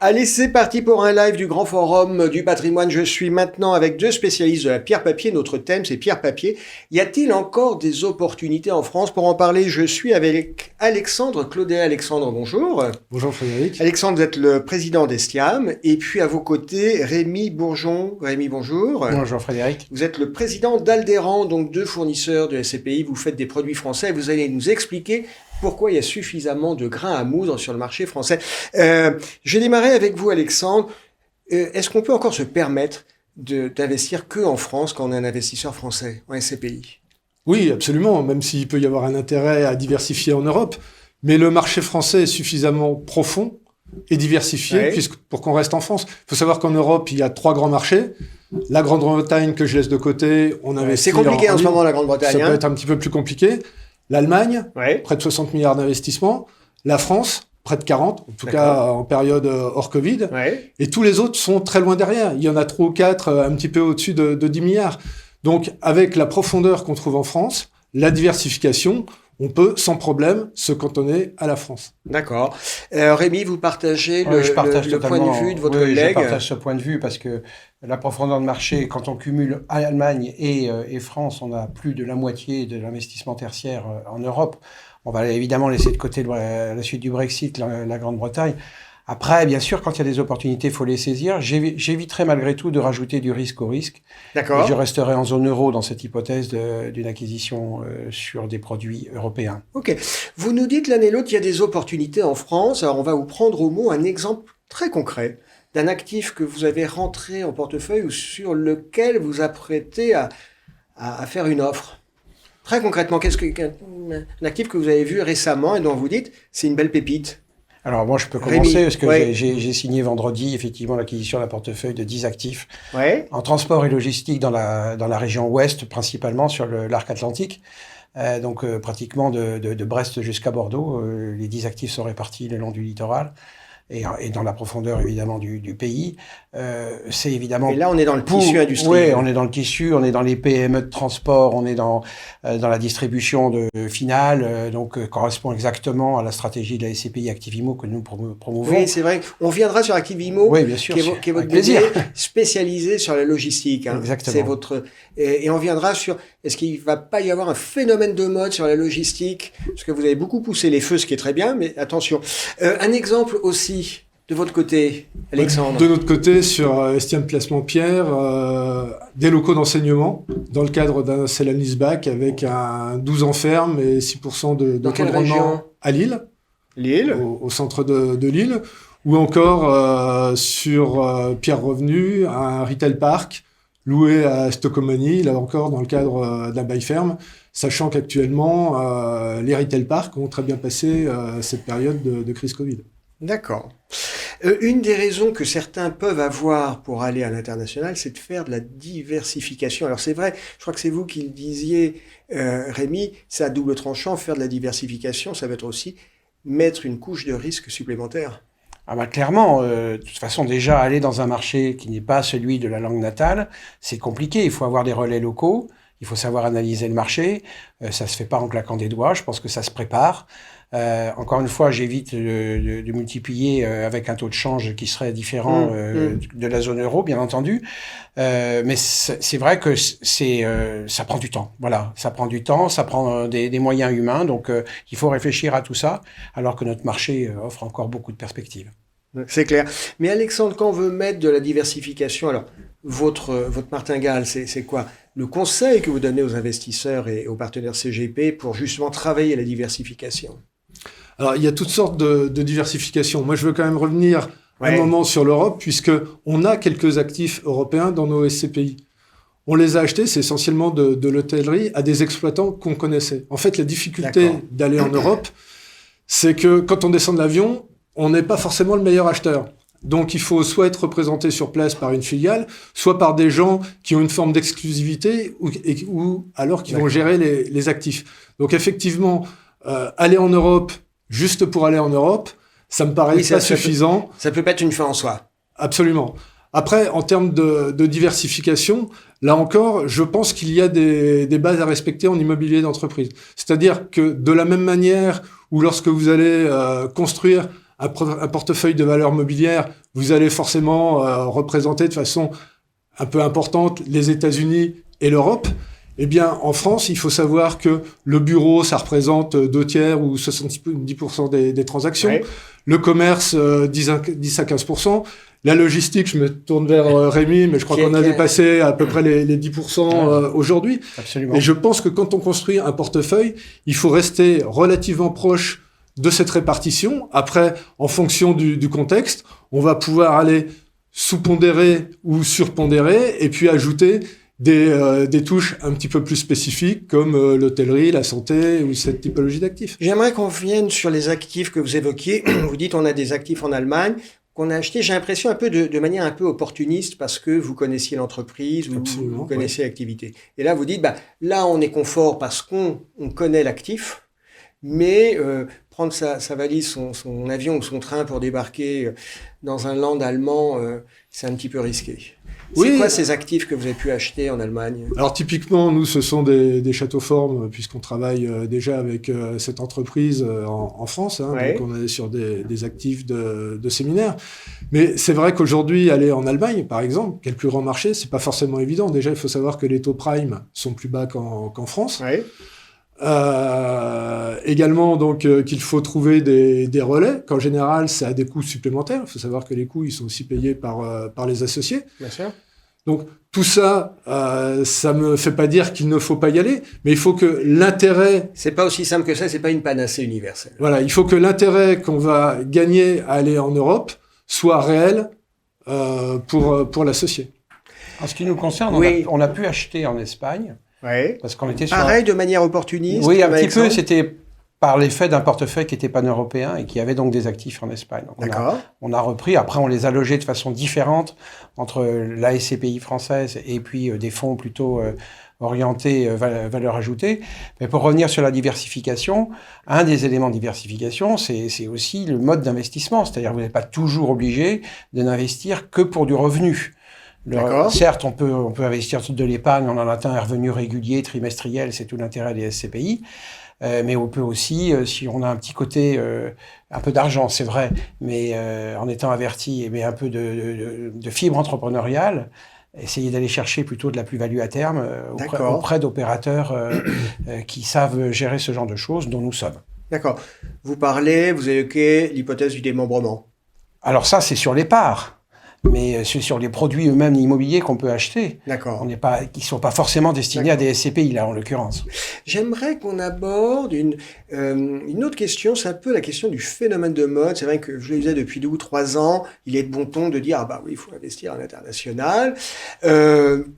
Allez, c'est parti pour un live du Grand Forum du Patrimoine. Je suis maintenant avec deux spécialistes de la pierre-papier. Notre thème, c'est pierre-papier. Y a-t-il encore des opportunités en France? Pour en parler, je suis avec Alexandre Claudet. Alexandre, bonjour. Bonjour Frédéric. Alexandre, vous êtes le président d'Estiam. Et puis à vos côtés, Rémi Bourgeon. Rémi, bonjour. Bonjour Frédéric. Vous êtes le président d'Aldéran, donc deux fournisseurs de SCPI. Vous faites des produits français. Vous allez nous expliquer pourquoi il y a suffisamment de grains à moudre sur le marché français. Je vais démarrer avec vous, Alexandre. Est-ce qu'on peut encore se permettre d'investir que en France quand on est un investisseur français en SCPI? Oui, absolument, même s'il peut y avoir un intérêt à diversifier en Europe. Mais le marché français est suffisamment profond et diversifié pour qu'on reste en France. Il faut savoir qu'en Europe, il y a 3 grands marchés. La Grande-Bretagne, que je laisse de côté, on investit. C'est compliqué en ce moment, la Grande-Bretagne. Ça peut être un petit peu plus compliqué. L'Allemagne, près de 60 milliards d'investissements. La France, près de 40, en tout cas en période hors Covid. Et tous les autres sont très loin derrière. Il y en a 3 ou 4 un petit peu au-dessus de 10 milliards. Donc, avec la profondeur qu'on trouve en France, la diversification, on peut sans problème se cantonner à la France. D'accord. Rémi, vous partagez le point de vue de votre collègue? Je partage ce point de vue parce que la profondeur de marché, quand on cumule Allemagne et France, on a plus de la moitié de l'investissement tertiaire en Europe. On va évidemment laisser de côté la suite du Brexit, la Grande-Bretagne. Après, bien sûr, quand il y a des opportunités, il faut les saisir. J'éviterai malgré tout de rajouter du risque au risque. D'accord. Et je resterai en zone euro dans cette hypothèse d'une acquisition sur des produits européens. Ok. Vous nous dites l'un et l'autre, il y a des opportunités en France. Alors, on va vous prendre au mot un exemple très concret d'un actif que vous avez rentré en portefeuille ou sur lequel vous apprêtez à faire une offre. Très concrètement, qu'est-ce qu'un actif que vous avez vu récemment et dont vous dites, c'est une belle pépite? Alors moi, je peux commencer parce que j'ai signé vendredi effectivement l'acquisition d'un portefeuille de 10 actifs en transport et logistique dans la région ouest, principalement sur l'arc atlantique. Donc pratiquement de Brest jusqu'à Bordeaux. Les 10 actifs sont répartis le long du littoral. Et dans la profondeur évidemment du pays, c'est évidemment. Et là, on est dans le tissu industriel. Oui, on est dans le tissu, on est dans les PME de transport, on est dans la distribution finale, donc correspond exactement à la stratégie de la SCPI Activimo que nous promouvons. Oui, c'est vrai. On viendra sur Activimo, oui, bien sûr, qui est votre plaisir spécialisé sur la logistique. Hein. Exactement. C'est votre et on viendra sur est-ce qu'il va pas y avoir un phénomène de mode sur la logistique, parce que vous avez beaucoup poussé les feux, ce qui est très bien, mais attention. Un exemple aussi. De votre côté, Alexandre? De notre côté, sur Estiam Placement Pierre, des locaux d'enseignement dans le cadre d'un sell and leaseback avec un 12 ans ferme et 6% de taux de rendement à Lille, au centre de Lille, ou encore sur Pierre Revenu, un retail park loué à Stockholmanie, là encore dans le cadre d'un bail ferme, sachant qu'actuellement, les retail parks ont très bien passé cette période de crise Covid. D'accord. Une des raisons que certains peuvent avoir pour aller à l'international, c'est de faire de la diversification. Alors c'est vrai, je crois que c'est vous qui le disiez, Rémi, c'est à double tranchant, faire de la diversification, ça va être aussi mettre une couche de risque supplémentaire. Ah bah clairement, de toute façon déjà aller dans un marché qui n'est pas celui de la langue natale, c'est compliqué, il faut avoir des relais locaux, il faut savoir analyser le marché, ça se fait pas en claquant des doigts, je pense que ça se prépare. Encore une fois, j'évite de multiplier avec un taux de change qui serait différent de la zone euro, bien entendu. Mais c'est vrai que ça prend du temps. Voilà, ça prend du temps, ça prend des moyens humains. Donc, il faut réfléchir à tout ça, alors que notre marché offre encore beaucoup de perspectives. C'est clair. Mais Alexandre, quand on veut mettre de la diversification, alors votre martingale, c'est quoi? Le conseil que vous donnez aux investisseurs et aux partenaires CGP pour justement travailler la diversification? Alors, il y a toutes sortes de diversification. Moi, je veux quand même revenir un moment sur l'Europe, puisque on a quelques actifs européens dans nos SCPI. On les a achetés, c'est essentiellement de l'hôtellerie, à des exploitants qu'on connaissait. En fait, la difficulté d'aller en Europe, c'est que quand on descend de l'avion, on n'est pas forcément le meilleur acheteur. Donc, il faut soit être représenté sur place par une filiale, soit par des gens qui ont une forme d'exclusivité ou alors qui vont gérer les actifs. Donc, effectivement, aller en Europe, juste pour aller en Europe, ça me paraît pas suffisant. Ça peut pas être une fin en soi. Absolument. Après, en termes de diversification, là encore, je pense qu'il y a des bases à respecter en immobilier d'entreprise. C'est-à-dire que de la même manière où lorsque vous allez construire un portefeuille de valeurs mobilières, vous allez forcément représenter de façon un peu importante les États-Unis et l'Europe. Eh bien, en France, il faut savoir que le bureau, ça représente 2/3 ou 70% des transactions. Ouais. Le commerce, 10 à 15%. La logistique, je me tourne vers Rémi, mais je crois qu'on a dépassé à peu près les 10% aujourd'hui. Absolument. Et je pense que quand on construit un portefeuille, il faut rester relativement proche de cette répartition. Après, en fonction du contexte, on va pouvoir aller sous-pondérer ou surpondérer et puis ajouter des touches un petit peu plus spécifiques comme l'hôtellerie, la santé ou cette typologie d'actifs. J'aimerais qu'on vienne sur les actifs que vous évoquiez. Vous dites on a des actifs en Allemagne qu'on a achetés, j'ai l'impression un peu de manière un peu opportuniste parce que vous connaissiez l'entreprise ou vous connaissez l'activité. Et là vous dites là on est confort parce qu'on connaît l'actif, mais prendre sa valise, son avion ou son train pour débarquer dans un land allemand, c'est un petit peu risqué. C'est quoi ces actifs que vous avez pu acheter en Allemagne? Alors typiquement, nous, ce sont des châteaux formes, puisqu'on travaille déjà avec cette entreprise en France. Donc on est sur des actifs de séminaires. Mais c'est vrai qu'aujourd'hui, aller en Allemagne, par exemple, qui est le plus grand marché, c'est pas forcément évident. Déjà, il faut savoir que les taux prime sont plus bas qu'en France. Également donc qu'il faut trouver des relais, qu'en général ça a des coûts supplémentaires. Il faut savoir que les coûts ils sont aussi payés par les associés. Bien sûr. Donc tout ça, ça me fait pas dire qu'il ne faut pas y aller, mais il faut que l'intérêt. C'est pas aussi simple que ça. C'est pas une panacée universelle. Voilà, il faut que l'intérêt qu'on va gagner à aller en Europe soit réel pour l'associé. En ce qui nous concerne, on a pu acheter en Espagne. Ouais. Parce qu'on était sur pareil, de manière opportuniste. Oui, un petit peu, c'était par l'effet d'un portefeuille qui était pan-européen et qui avait donc des actifs en Espagne. Donc on a repris, après on les a logés de façon différente entre la SCPI française et puis des fonds plutôt orientés valeur ajoutée. Mais pour revenir sur la diversification, un des éléments de diversification, c'est aussi le mode d'investissement. C'est-à-dire que vous n'êtes pas toujours obligé de n'investir que pour du revenu. Certes, on peut investir de l'épargne, on en atteint un revenu régulier, trimestriel, c'est tout l'intérêt des SCPI. Mais on peut aussi, si on a un petit côté, un peu d'argent, c'est vrai, mais en étant averti, mais un peu de fibre entrepreneuriale, essayer d'aller chercher plutôt de la plus-value à terme auprès d'opérateurs qui savent gérer ce genre de choses, dont nous sommes. D'accord. Vous évoquez l'hypothèse du démembrement. Alors ça, c'est sur les parts. Mais c'est sur les produits eux-mêmes immobiliers qu'on peut acheter. D'accord. Qui sont pas forcément destinés à des SCPI, là, en l'occurrence. J'aimerais qu'on aborde une autre question, c'est un peu la question du phénomène de mode. C'est vrai que je le disais depuis 2 ou 3 ans, il est de bon ton de dire, oui, il faut investir à l'international.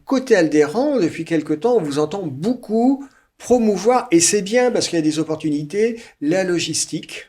Côté Aldéran, depuis quelque temps, on vous entend beaucoup promouvoir, et c'est bien parce qu'il y a des opportunités, la logistique.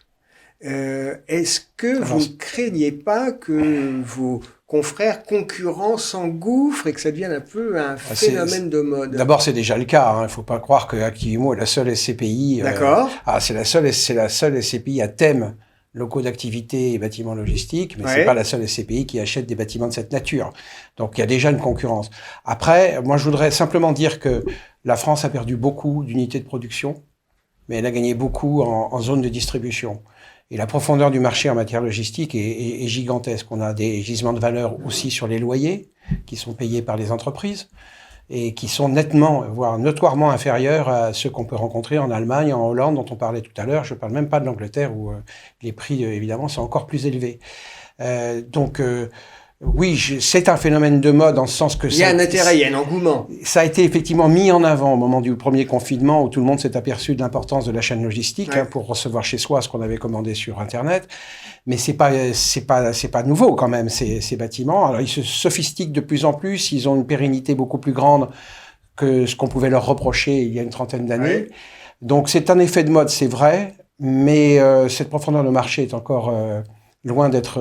Est-ce que vous ne craignez pas que vos confrères concurrents s'engouffrent et que ça devienne un peu un phénomène de mode? D'abord, c'est déjà le cas. Il ne faut pas croire que Activimo est la seule SCPI. D'accord. C'est la seule SCPI à thème locaux d'activité et bâtiments logistiques, mais c'est pas la seule SCPI qui achète des bâtiments de cette nature. Donc, il y a déjà une concurrence. Après, moi, je voudrais simplement dire que la France a perdu beaucoup d'unités de production, mais elle a gagné beaucoup en zone de distribution. Et la profondeur du marché en matière logistique est gigantesque. On a des gisements de valeur aussi sur les loyers qui sont payés par les entreprises et qui sont nettement, voire notoirement inférieurs à ceux qu'on peut rencontrer en Allemagne, en Hollande, dont on parlait tout à l'heure. Je ne parle même pas de l'Angleterre où les prix, évidemment, sont encore plus élevés. Oui, c'est un phénomène de mode en ce sens que... Il y a un intérêt, il y a un engouement. Ça a été effectivement mis en avant au moment du premier confinement où tout le monde s'est aperçu de l'importance de la chaîne logistique pour recevoir chez soi ce qu'on avait commandé sur Internet. Mais c'est pas nouveau quand même, ces bâtiments. Alors, ils se sophistiquent de plus en plus, ils ont une pérennité beaucoup plus grande que ce qu'on pouvait leur reprocher il y a une 30aine d'années. Donc, c'est un effet de mode, c'est vrai, mais cette profondeur de marché est encore loin d'être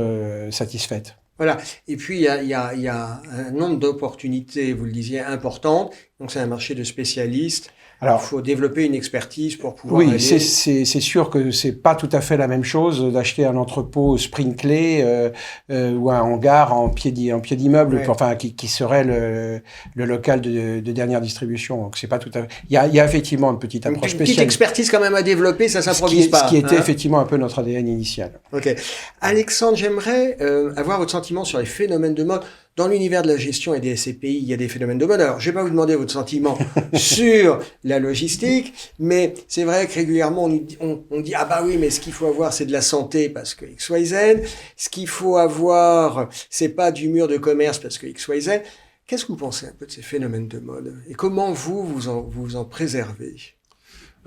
satisfaite. Voilà. Et puis, il y a un nombre d'opportunités, vous le disiez, importantes, Donc c'est un marché de spécialistes. Alors, il faut développer une expertise pour pouvoir oui, aller... c'est sûr que c'est pas tout à fait la même chose d'acheter un entrepôt sprinklé ou un hangar en pied d'immeuble, Ouais. enfin qui serait le local de dernière distribution. Donc c'est pas tout à fait. Il y a effectivement une petite approche Une petite spéciale. expertise quand même à développer, ça s'improvise pas. Ce qui était hein. effectivement un peu notre ADN initial. Ok. Alexandre, j'aimerais avoir votre sentiment sur les phénomènes de mode. Dans l'univers de la gestion et des SCPI, il y a des phénomènes de mode. Alors, je vais pas vous demander votre sentiment sur la logistique, mais c'est vrai que régulièrement, on dit, ah bah oui, mais ce qu'il faut avoir, c'est de la santé parce que XYZ. Ce qu'il faut avoir, c'est pas du mur de commerce parce que XYZ. Qu'est-ce que vous pensez un peu de ces phénomènes de mode? Et comment vous en préservez?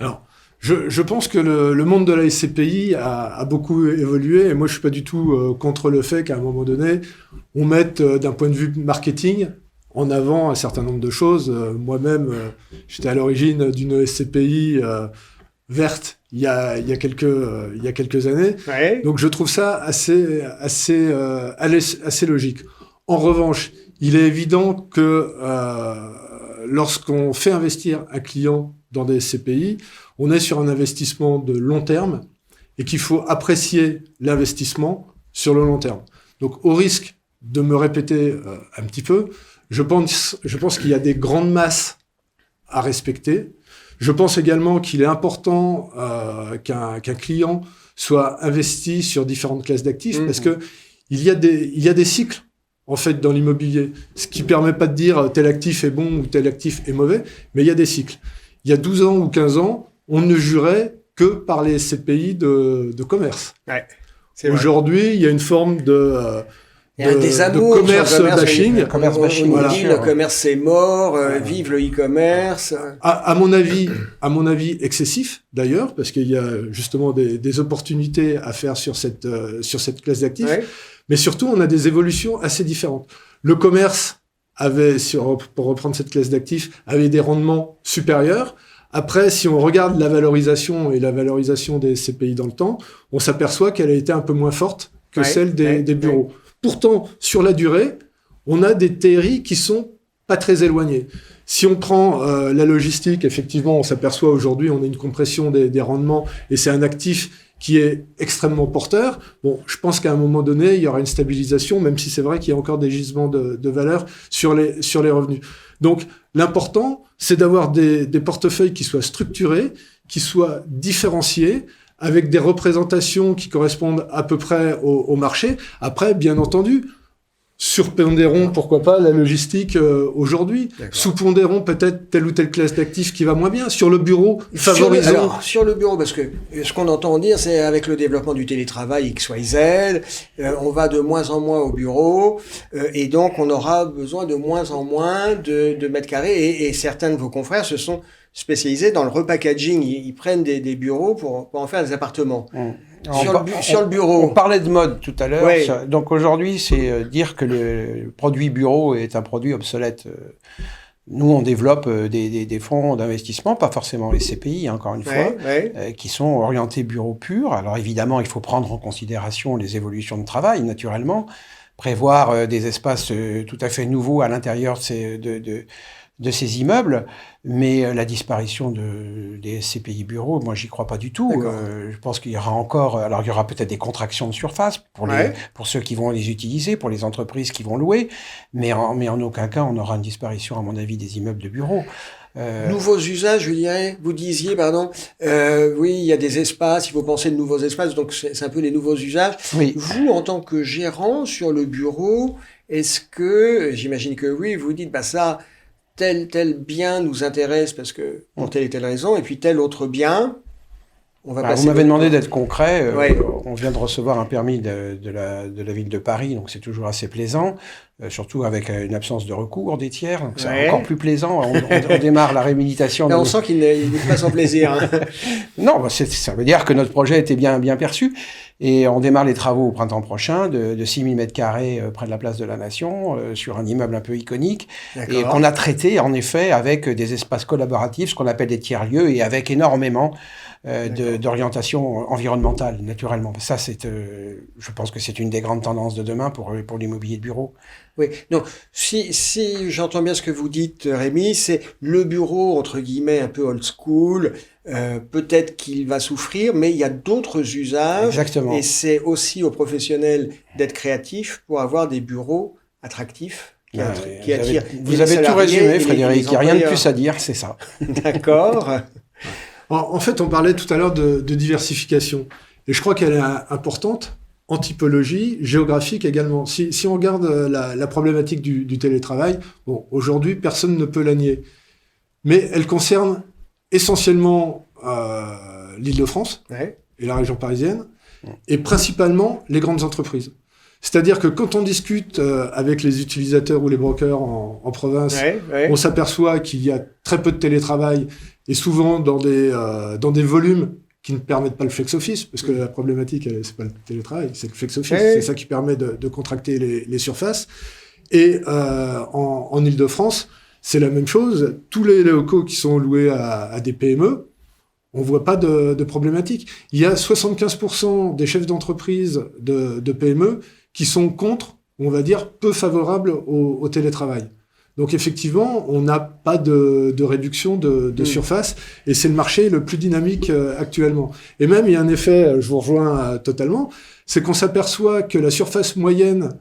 Alors, je pense que le monde de la SCPI a beaucoup évolué, et moi je suis pas du tout contre le fait qu'à un moment donné, on mette d'un point de vue marketing en avant un certain nombre de choses. Moi-même, j'étais à l'origine d'une SCPI verte il y a quelques années, Ouais. donc je trouve ça assez logique. En revanche, il est évident que lorsqu'on fait investir un client dans des SCPI, on est sur un investissement de long terme et qu'il faut apprécier l'investissement sur le long terme. Donc, au risque de me répéter un petit peu, je pense qu'il y a des grandes masses à respecter. Je pense également qu'il est important qu'un client soit investi sur différentes classes d'actifs parce que il y a des cycles en fait dans l'immobilier, ce qui permet pas de dire tel actif est bon ou tel actif est mauvais, mais il y a des cycles. Il y a 12 ans ou 15 ans, on ne jurait que par les SCPI de commerce. Ouais. Aujourd'hui, il y a une forme de commerce bashing. Commerce On bashing, nous voilà. dit le commerce c'est mort, vive le e-commerce. À mon avis, excessif d'ailleurs, parce qu'il y a justement des opportunités à faire sur cette classe d'actifs. Ouais. Mais surtout, on a des évolutions assez différentes. Le commerce avait, pour reprendre cette classe d'actifs, avait des rendements supérieurs. Après, si on regarde la valorisation des SCPI dans le temps, on s'aperçoit qu'elle a été un peu moins forte que celle des bureaux. Ouais. Pourtant, sur la durée, on a des TRI qui sont pas très éloignés. Si on prend la logistique, effectivement, on s'aperçoit aujourd'hui, on a une compression des rendements et c'est un actif qui est extrêmement porteur. Bon, je pense qu'à un moment donné, il y aura une stabilisation, même si c'est vrai qu'il y a encore des gisements de valeur sur les revenus. Donc, l'important, c'est d'avoir des portefeuilles qui soient structurés, qui soient différenciés, avec des représentations qui correspondent à peu près au marché. Après, bien entendu, surpondérons, pourquoi pas, la logistique aujourd'hui. Sous-pondérons peut-être telle ou telle classe d'actifs qui va moins bien. Sur le bureau, favorisons. Sur le bureau, parce que ce qu'on entend dire, c'est avec le développement du télétravail XYZ, on va de moins en moins au bureau, et donc on aura besoin de moins en moins de mètres carrés, et certains de vos confrères se sont spécialisés dans le repackaging. Ils prennent des bureaux pour en faire des appartements. Sur le bureau. On parlait de mode tout à l'heure. Oui. Donc aujourd'hui, c'est dire que le produit bureau est un produit obsolète. Nous, on développe des fonds d'investissement, pas forcément les CPI, encore une fois, qui sont orientés bureau pur. Alors évidemment, il faut prendre en considération les évolutions de travail, naturellement, prévoir des espaces tout à fait nouveaux à l'intérieur de ces immeubles, mais la disparition des SCPI bureaux, moi j'y crois pas du tout. Je pense qu'il y aura encore, alors il y aura peut-être des contractions de surface pour ceux qui vont les utiliser, pour les entreprises qui vont louer, mais en aucun cas on aura une disparition, à mon avis, des immeubles de bureaux. Nouveaux usages, je dirais. Vous disiez, oui, il y a des espaces, il faut penser de nouveaux espaces, donc c'est un peu les nouveaux usages. Oui. Vous, en tant que gérant sur le bureau, est-ce que, j'imagine que oui, vous dites, ça, tel bien nous intéresse parce que pour telle et telle raison, et puis tel autre bien, on va passer. Vous m'avez demandé d'être concret. On vient de recevoir un permis de la ville de Paris, donc c'est toujours assez plaisant, surtout avec une absence de recours des tiers, donc c'est encore plus plaisant. On démarre la réhabilitation. Là, on sent qu'il n'est pas sans plaisir. Hein. Non, ça veut dire que notre projet était bien perçu. Et on démarre les travaux au printemps prochain de 6000 mètres carrés près de la place de la Nation, sur un immeuble un peu iconique, et qu'on a traité en effet avec des espaces collaboratifs, ce qu'on appelle des tiers-lieux, et avec énormément d'orientation environnementale, naturellement. Ça, je pense que c'est une des grandes tendances de demain pour l'immobilier de bureau. Oui, donc si j'entends bien ce que vous dites, Rémi, c'est le bureau, entre guillemets, un peu old school, peut-être qu'il va souffrir, mais il y a d'autres usages. Exactement. Et c'est aussi aux professionnels d'être créatifs pour avoir des bureaux attractifs qui attirent. Vous avez tout résumé, Frédéric, il n'y a rien de plus à dire, c'est ça. D'accord. En fait, on parlait tout à l'heure de diversification. Et je crois qu'elle est importante en typologie, géographique également. Si on regarde la problématique du télétravail, bon, aujourd'hui, personne ne peut la nier. Mais elle concerne essentiellement l'Île-de-France et la région parisienne, et principalement les grandes entreprises. C'est-à-dire que quand on discute avec les utilisateurs ou les brokers en province, on s'aperçoit qu'il y a très peu de télétravail, et souvent dans des volumes qui ne permettent pas le flex-office, parce que la problématique, c'est pas le télétravail, c'est le flex-office, c'est ça qui permet de contracter les surfaces. Et en Île-de-France, c'est la même chose. Tous les locaux qui sont loués à des PME, on voit pas de problématique. Il y a 75% des chefs d'entreprise de PME qui sont contre, on va dire, peu favorables au télétravail. Donc effectivement, on n'a pas de réduction de surface, et c'est le marché le plus dynamique actuellement. Et même, il y a un effet, je vous rejoins totalement, c'est qu'on s'aperçoit que la surface moyenne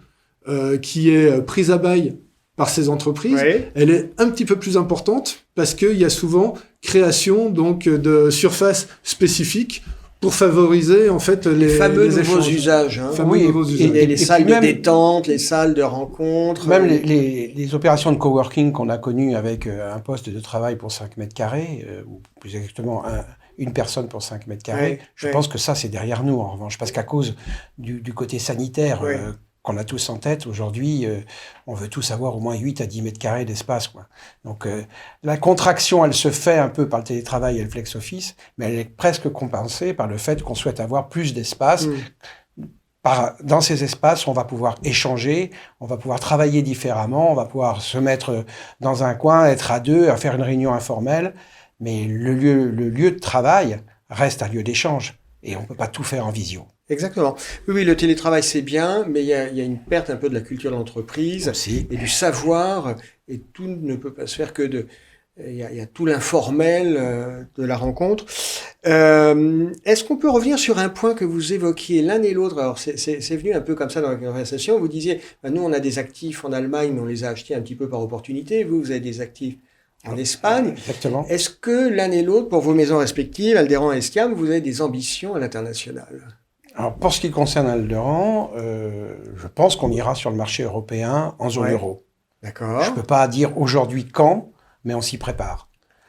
qui est prise à bail par ces entreprises, elle est un petit peu plus importante, parce qu'il y a souvent création donc de surfaces spécifiques pour favoriser en fait les fameux les nouveaux échanges. Usages. Hein. Fameux nouveaux usages. Et les salles de même, détente, les salles de rencontre. Même les opérations de coworking qu'on a connues avec un poste de travail pour 5 mètres carrés, ou plus exactement une personne pour 5 mètres carrés, je pense que ça c'est derrière nous en revanche, parce qu'à cause du côté sanitaire qu'on a tous en tête, aujourd'hui, on veut tous avoir au moins 8 à 10 mètres carrés d'espace, quoi. Donc, la contraction, elle se fait un peu par le télétravail et le flex-office, mais elle est presque compensée par le fait qu'on souhaite avoir plus d'espace. Dans ces espaces, on va pouvoir échanger, on va pouvoir travailler différemment, on va pouvoir se mettre dans un coin, être à deux, à faire une réunion informelle, mais le lieu de travail reste un lieu d'échange, et on peut pas tout faire en visio. Exactement. Oui, le télétravail, c'est bien, mais il y a une perte un peu de la culture de l'entreprise et du savoir, et tout ne peut pas se faire que il y a tout l'informel de la rencontre. Est-ce qu'on peut revenir sur un point que vous évoquiez l'un et l'autre? Alors, c'est venu un peu comme ça dans la conversation. Vous disiez, nous, on a des actifs en Allemagne, mais on les a achetés un petit peu par opportunité. Vous avez des actifs en Espagne. Exactement. Est-ce que l'un et l'autre, pour vos maisons respectives, Alderan et Escam, vous avez des ambitions à l'international? Alors, pour ce qui concerne Alderan, je pense qu'on ira sur le marché européen en zone euro. D'accord. Je peux pas dire aujourd'hui quand, mais on s'y prépare.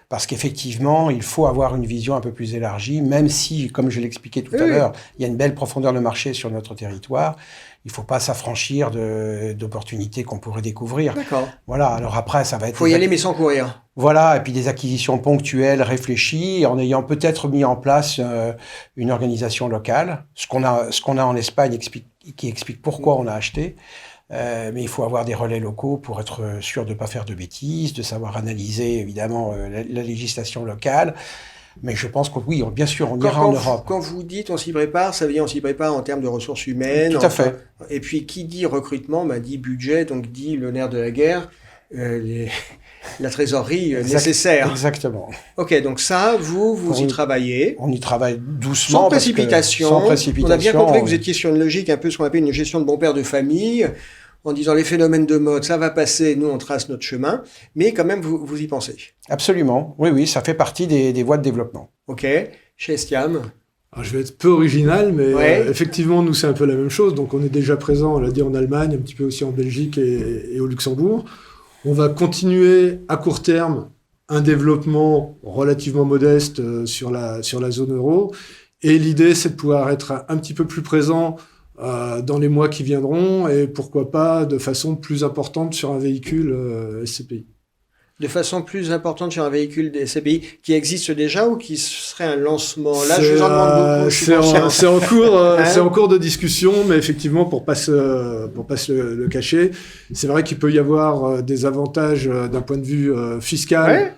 Parce qu'effectivement, il faut avoir une vision un peu plus élargie, même si, comme je l'expliquais tout à l'heure, il y a une belle profondeur de marché sur notre territoire. Il faut pas s'affranchir d'opportunités qu'on pourrait découvrir. D'accord. Voilà. Alors après, ça va être... Faut y aller, mais sans courir. Voilà. Et puis des acquisitions ponctuelles, réfléchies, en ayant peut-être mis en place une organisation locale. Ce qu'on a en Espagne qui explique pourquoi on a acheté. Mais il faut avoir des relais locaux pour être sûr de ne pas faire de bêtises, de savoir analyser évidemment la législation locale. Mais je pense que oui, bien sûr, on ira en Europe. Quand vous dites on s'y prépare, ça veut dire on s'y prépare en termes de ressources humaines. Tout à fait. Et puis qui dit recrutement, dit budget, donc dit le nerf de la guerre, la trésorerie nécessaire. Exactement. Ok, donc ça, vous y travaillez. On y travaille doucement. Sans précipitation. Sans précipitation. On a bien compris que vous étiez sur une logique un peu ce qu'on appelle une gestion de bon père de famille, en disant les phénomènes de mode, ça va passer, nous on trace notre chemin, mais quand même vous y pensez. Absolument, oui, ça fait partie des voies de développement. Ok, chez Estiam. Alors, je vais être peu original, mais effectivement, nous c'est un peu la même chose. Donc on est déjà présent, on l'a dit, en Allemagne, un petit peu aussi en Belgique et au Luxembourg. On va continuer à court terme un développement relativement modeste sur la zone euro. Et l'idée, c'est de pouvoir être un petit peu plus présent dans les mois qui viendront, et pourquoi pas de façon plus importante sur un véhicule SCPI. De façon plus importante sur un véhicule des SCPI qui existe déjà ou qui serait un lancement? Là, je vous en demande beaucoup. C'est en cours de discussion, mais effectivement, pour pas se le cacher, c'est vrai qu'il peut y avoir des avantages d'un point de vue fiscal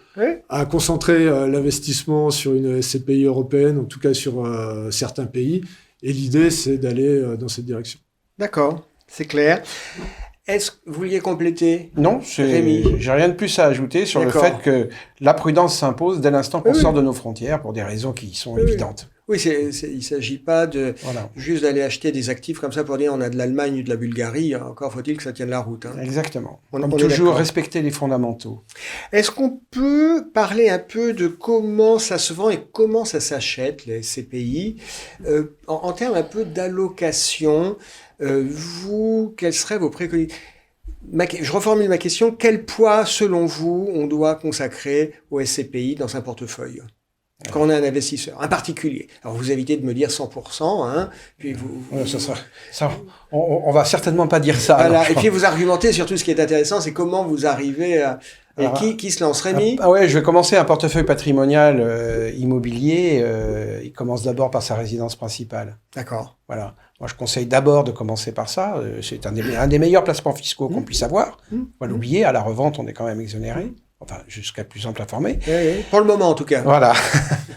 à concentrer l'investissement sur une SCPI européenne, en tout cas sur certains pays. Et l'idée, c'est d'aller dans cette direction. D'accord, c'est clair. Est-ce que vous vouliez compléter? Non, Rémi. j'ai rien de plus à ajouter sur D'accord. le fait que la prudence s'impose dès l'instant qu'on sort de nos frontières pour des raisons qui sont évidentes. Oui, il ne s'agit pas de Voilà. juste d'aller acheter des actifs comme ça pour dire on a de l'Allemagne ou de la Bulgarie. Encore faut-il que ça tienne la route. Hein. Exactement. On Comme est toujours, d'accord. respecter les fondamentaux. Est-ce qu'on peut parler un peu de comment ça se vend et comment ça s'achète, les SCPI, en termes un peu d'allocation? Vous, quelles seraient vos préconisations? Je reformule ma question. Quel poids, selon vous, on doit consacrer au SCPI dans un portefeuille quand on a un investisseur, un particulier? Alors, vous évitez de me dire 100%, hein, puis On va certainement pas dire ça. Voilà. Alors, Et puis vous argumentez sur tout ce qui est intéressant, c'est comment vous arrivez à... Et Alors, qui se lance, Rémi? ouais, je vais commencer un portefeuille patrimonial immobilier. Il commence d'abord par sa résidence principale. D'accord. Voilà. Moi, je conseille d'abord de commencer par ça. C'est un des meilleurs placements fiscaux qu'on puisse avoir. On va l'oublier. À la revente, on est quand même exonéré. Enfin, jusqu'à plus ample informé. Oui, pour le moment, en tout cas. Voilà.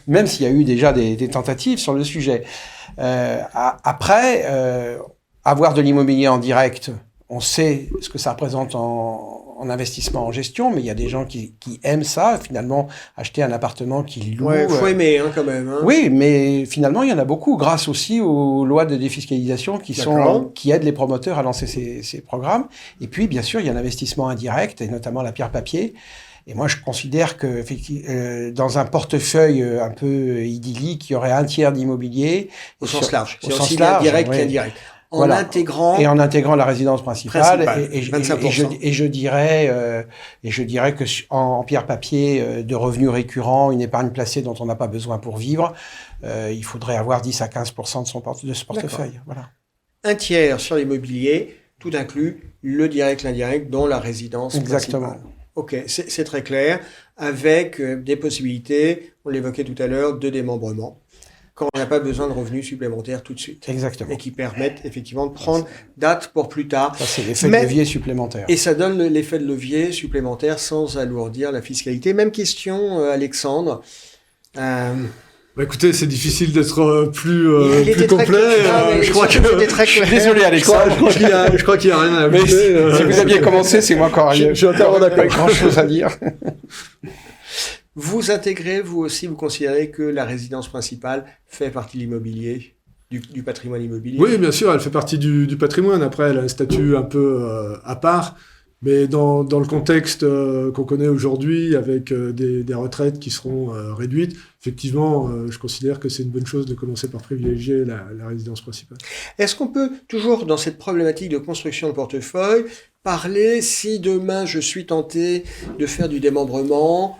Même s'il y a eu déjà des tentatives sur le sujet. Après, avoir de l'immobilier en direct, on sait ce que ça représente en investissement en gestion, mais il y a des gens qui aiment ça, finalement, acheter un appartement qu'ils louent. Ouais, faut aimer, hein, quand même. Hein. Oui, mais finalement, il y en a beaucoup, grâce aussi aux lois de défiscalisation qui aident les promoteurs à lancer ces programmes. Et puis, bien sûr, il y a l'investissement indirect, et notamment la pierre papier. Et moi, je considère que dans un portefeuille un peu idyllique, il y aurait un tiers d'immobilier. Au sens large. Au C'est sens aussi bien large, direct oui. qu'indirect. En Voilà. intégrant... Et en intégrant la résidence principale. Et 25%. Je dirais que en pierre papier, de revenus récurrents, une épargne placée dont on n'a pas besoin pour vivre, il faudrait avoir 10 à 15% de ce portefeuille. Voilà. Un tiers sur l'immobilier, tout inclus, le direct, l'indirect, dont la résidence Exactement. principale. Ok, c'est très clair, avec des possibilités, on l'évoquait tout à l'heure, de démembrement, quand on n'a pas besoin de revenus supplémentaires tout de suite. Exactement. Et qui permettent effectivement de prendre date pour plus tard. Ça, c'est l'effet de levier supplémentaire. Et ça donne l'effet de levier supplémentaire sans alourdir la fiscalité. Même question, Alexandre. Bah écoutez, c'est difficile d'être plus complet. Je crois que c'était très clair. Désolé, Alexandre. Je crois qu'il y a rien à Mais ajouter. si vous aviez commencé, c'est moi encore. Je suis entièrement d'accord. Pas grand chose à dire. Vous intégrez, vous aussi, vous considérez que la résidence principale fait partie de l'immobilier, du patrimoine immobilier? Oui, bien sûr, elle fait partie du patrimoine. Après, elle a un statut un peu à part. Mais dans le contexte qu'on connaît aujourd'hui, avec des retraites qui seront réduites, effectivement, je considère que c'est une bonne chose de commencer par privilégier la résidence principale. Est-ce qu'on peut, toujours dans cette problématique de construction de portefeuille, parler, si demain je suis tenté de faire du démembrement,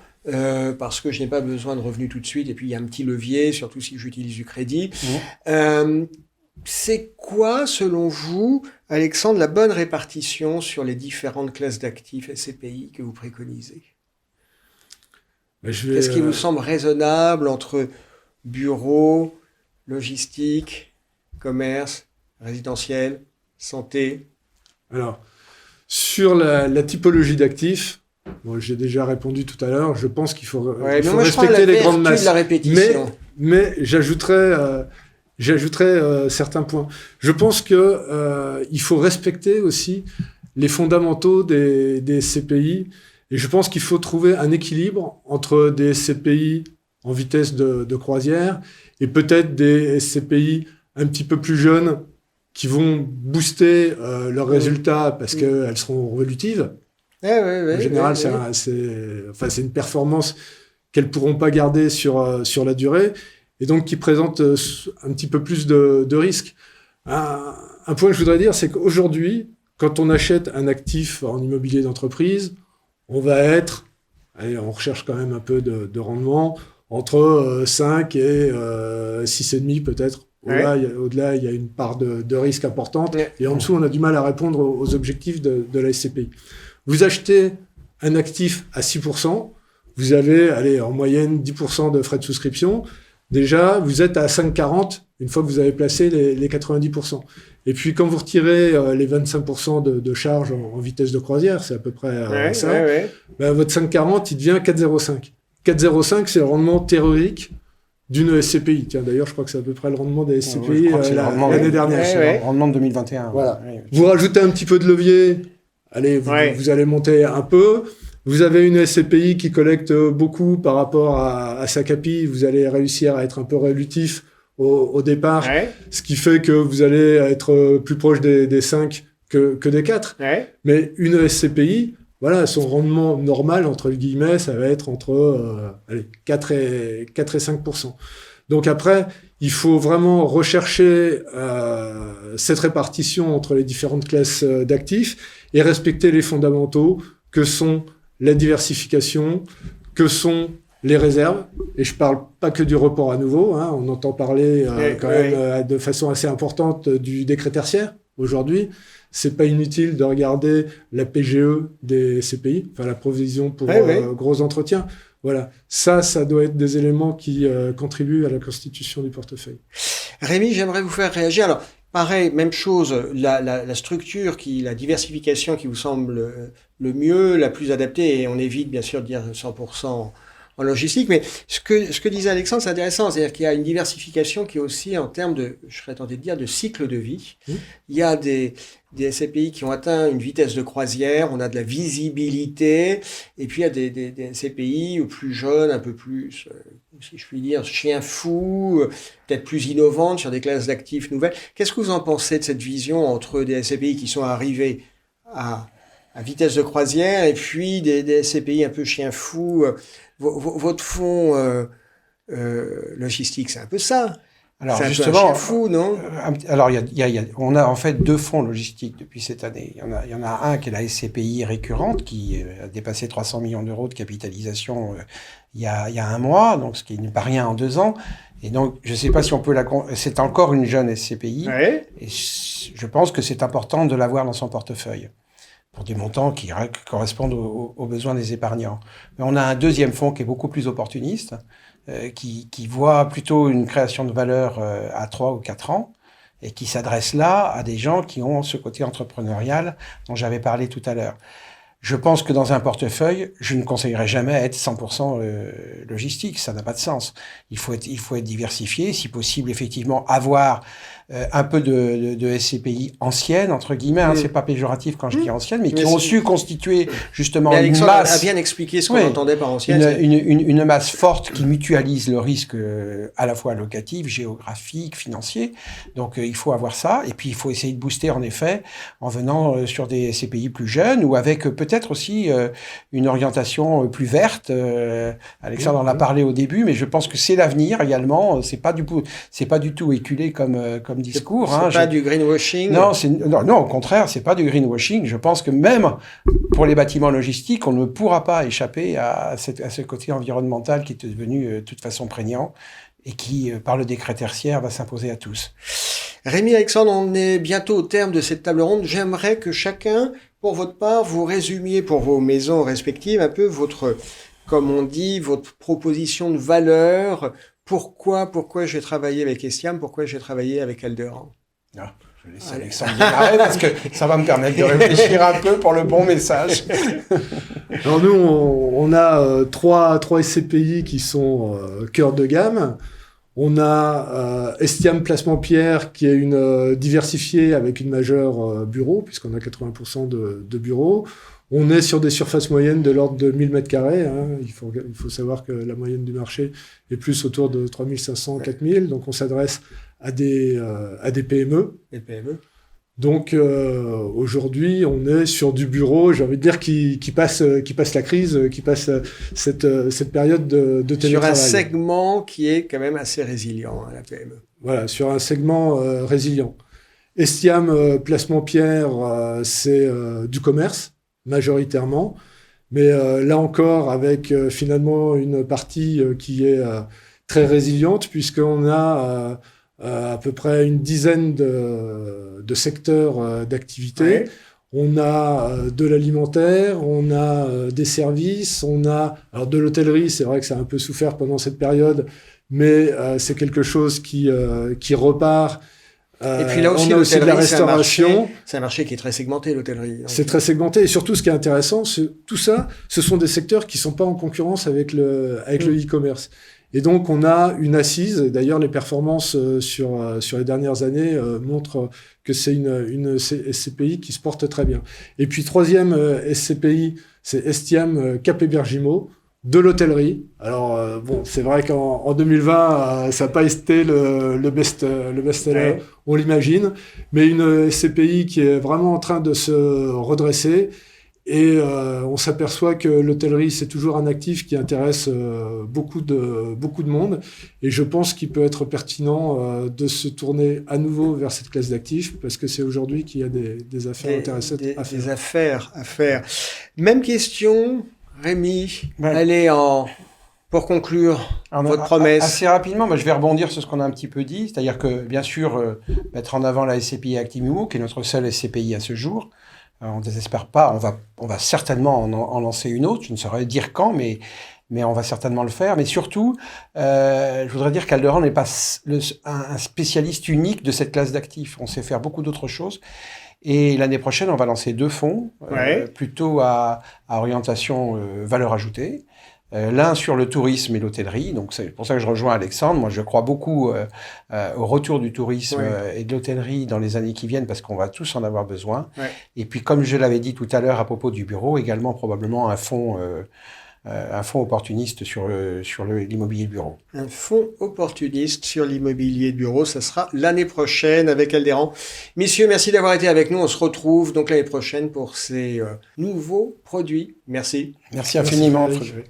parce que je n'ai pas besoin de revenus tout de suite, et puis il y a un petit levier, surtout si j'utilise du crédit. C'est quoi, selon vous, Alexandre, la bonne répartition sur les différentes classes d'actifs SCPI que vous préconisez? Qu'est-ce qui vous semble raisonnable entre bureau, logistique, commerce, résidentiel, santé? Alors, sur la typologie d'actifs, bon, j'ai déjà répondu tout à l'heure, je pense qu'il faut respecter les grandes masses. De la répétition. Mais j'ajouterais certains points. Je pense que il faut respecter aussi les fondamentaux des SCPI, et je pense qu'il faut trouver un équilibre entre des SCPI en vitesse de croisière et peut-être des SCPI un petit peu plus jeunes qui vont booster leurs résultats parce qu'elles seront évolutives. En général, c'est une performance qu'elles pourront pas garder sur la durée, et donc qui présente un petit peu plus de risques. Un point que je voudrais dire, c'est qu'aujourd'hui, quand on achète un actif en immobilier d'entreprise, on va être, on recherche quand même un peu de rendement, entre 5 et 6,5 peut-être. Au-delà, il y a une part de risque importante, et en dessous, on a du mal à répondre aux objectifs de la SCPI. Vous achetez un actif à 6%, vous avez, en moyenne, 10% de frais de souscription. Déjà, vous êtes à 5,40 une fois que vous avez placé les 90%. Et puis, quand vous retirez les 25% de charges en vitesse de croisière, c'est à peu près ça, ben, votre 5,40, il devient 4,05. 4,05, c'est le rendement théorique d'une SCPI. Tiens, d'ailleurs, je crois que c'est à peu près le rendement des SCPI l'année dernière. C'est le rendement de 2021. Voilà. Vous rajoutez un petit peu de levier allez, vous allez monter un peu. Vous avez une SCPI qui collecte beaucoup par rapport à sa CAPI. Vous allez réussir à être un peu rélutif au départ, ce qui fait que vous allez être plus proche des 5 que des 4. Mais une SCPI, voilà, son rendement normal, entre guillemets, ça va être entre 4 et 5%. Donc après, il faut vraiment rechercher cette répartition entre les différentes classes d'actifs et respecter les fondamentaux que sont la diversification, que sont les réserves. Et je parle pas que du report à nouveau, hein, on entend parler même de façon assez importante du décret tertiaire aujourd'hui. C'est pas inutile de regarder la PGE des CPI, enfin la provision pour gros entretiens. Voilà, ça doit être des éléments qui contribuent à la constitution du portefeuille. Rémi, j'aimerais vous faire réagir. Alors, pareil, même chose, la structure, la diversification qui vous semble le mieux, la plus adaptée, et on évite bien sûr de dire 100% en logistique, mais ce que disait Alexandre, c'est intéressant, c'est-à-dire qu'il y a une diversification qui est aussi en termes de, je serais tenté de dire, de cycle de vie. Il y a des SCPI qui ont atteint une vitesse de croisière, on a de la visibilité, et puis il y a des SCPI plus jeunes, un peu plus, si je puis dire, chien fou, peut-être plus innovantes sur des classes d'actifs nouvelles. Qu'est-ce que vous en pensez de cette vision entre des SCPI qui sont arrivés à vitesse de croisière et puis des SCPI un peu chien fou? Votre fonds logistique, c'est un peu ça. Alors c'est justement, un peu un chien fou, non? Alors on a en fait 2 fonds logistiques depuis cette année. Il y en a un qui est la SCPI récurrente qui a dépassé 300 millions d'euros de capitalisation il y a un mois, donc ce qui n'est pas rien en 2 ans. Et donc je ne sais pas si on peut c'est encore une jeune SCPI. Et je pense que c'est important de l'avoir dans son portefeuille, pour des montants qui correspondent aux besoins des épargnants. Mais on a un deuxième fonds qui est beaucoup plus opportuniste, qui voit plutôt une création de valeur à 3 ou 4 ans, et qui s'adresse là à des gens qui ont ce côté entrepreneurial dont j'avais parlé tout à l'heure. Je pense que dans un portefeuille, je ne conseillerais jamais à être 100% logistique, ça n'a pas de sens. Il faut être diversifié, si possible effectivement avoir un peu de SCPI anciennes, entre guillemets, hein, c'est pas péjoratif quand je dis anciennes, mais qui ont su constituer justement une masse. A bien expliqué ce qu'on entendait par ancienne. Une masse forte qui mutualise le risque à la fois locatif, géographique, financier. Donc il faut avoir ça, et puis il faut essayer de booster en effet en venant sur des SCPI plus jeunes ou avec peut-être aussi une orientation plus verte. Alexandre en a parlé au début, mais je pense que c'est l'avenir également. C'est pas du tout éculé comme discours. C'est pas du greenwashing. Non, au contraire, c'est pas du greenwashing. Je pense que même pour les bâtiments logistiques, on ne pourra pas échapper à ce côté environnemental qui est devenu de toute façon prégnant et qui, par le décret tertiaire, va s'imposer à tous. Rémi, Alexandre, on est bientôt au terme de cette table ronde. J'aimerais que chacun, pour votre part, vous résumiez pour vos maisons respectives un peu comme on dit, votre proposition de valeur. Pourquoi je vais travailler avec Estiam? Pourquoi je vais travailler avec Alderan? Je vais laisser Alexandre démarrer parce que ça va me permettre de réfléchir un peu pour le bon message. Alors nous, on a trois SCPI qui sont cœur de gamme. On a Estiam Placement Pierre qui est une diversifiée avec une majeure bureau, puisqu'on a 80% de bureaux. On est sur des surfaces moyennes de l'ordre de 1000 m². Hein. Il faut savoir que la moyenne du marché est plus autour de 3500, 4000. Donc, on s'adresse à des PME. Les PME. Donc, aujourd'hui, on est sur du bureau, j'ai envie de dire, qui passe la crise, qui passe cette période de télétravail. Sur un segment qui est quand même assez résilient, hein, la PME. Voilà, sur un segment résilient. Estiam Placement Pierre, c'est du commerce, majoritairement, mais là encore avec finalement une partie qui est très résiliente puisqu'on a à peu près une dizaine de secteurs d'activité. On a de l'alimentaire, on a des services, on a alors de l'hôtellerie, c'est vrai que ça a un peu souffert pendant cette période, mais c'est quelque chose qui repart. Et puis là aussi, on a aussi de la restauration. C'est un marché qui est très segmenté, l'hôtellerie. C'est très segmenté. Et surtout, ce qui est intéressant, tout ça, ce sont des secteurs qui sont pas en concurrence avec le e-commerce. Et donc, on a une assise. D'ailleurs, les performances sur les dernières années montrent que c'est une SCPI qui se porte très bien. Et puis, troisième SCPI, c'est Estiam Capet-Bergimo, de l'hôtellerie. Alors, bon, c'est vrai qu'en 2020, ça n'a pas été le best-seller, on l'imagine, mais une SCPI qui est vraiment en train de se redresser. Et on s'aperçoit que l'hôtellerie, c'est toujours un actif qui intéresse beaucoup de monde. Et je pense qu'il peut être pertinent de se tourner à nouveau vers cette classe d'actifs, parce que c'est aujourd'hui qu'il y a des affaires intéressantes à faire. Des affaires à faire. Même question, Rémi. Ouais. Allez, pour conclure, votre promesse. Assez rapidement, je vais rebondir sur ce qu'on a un petit peu dit. C'est-à-dire que, bien sûr, mettre en avant la SCPI Actimimo, qui est notre seule SCPI à ce jour. On ne désespère pas, on va certainement en lancer une autre, je ne saurais dire quand, mais on va certainement le faire. Mais surtout, je voudrais dire qu'Alderan n'est pas un spécialiste unique de cette classe d'actifs. On sait faire beaucoup d'autres choses. Et l'année prochaine, on va lancer 2 fonds, plutôt à orientation valeur ajoutée. L'un sur le tourisme et l'hôtellerie, donc c'est pour ça que je rejoins Alexandre. Moi, je crois beaucoup au retour du tourisme et de l'hôtellerie dans les années qui viennent, parce qu'on va tous en avoir besoin. Et puis, comme je l'avais dit tout à l'heure à propos du bureau, également probablement un fonds opportuniste sur l'immobilier de bureau. Un fonds opportuniste sur l'immobilier de bureau, ça sera l'année prochaine avec Alderan. Messieurs, merci d'avoir été avec nous. On se retrouve donc l'année prochaine pour ces nouveaux produits. Merci. Merci infiniment, Frédéric.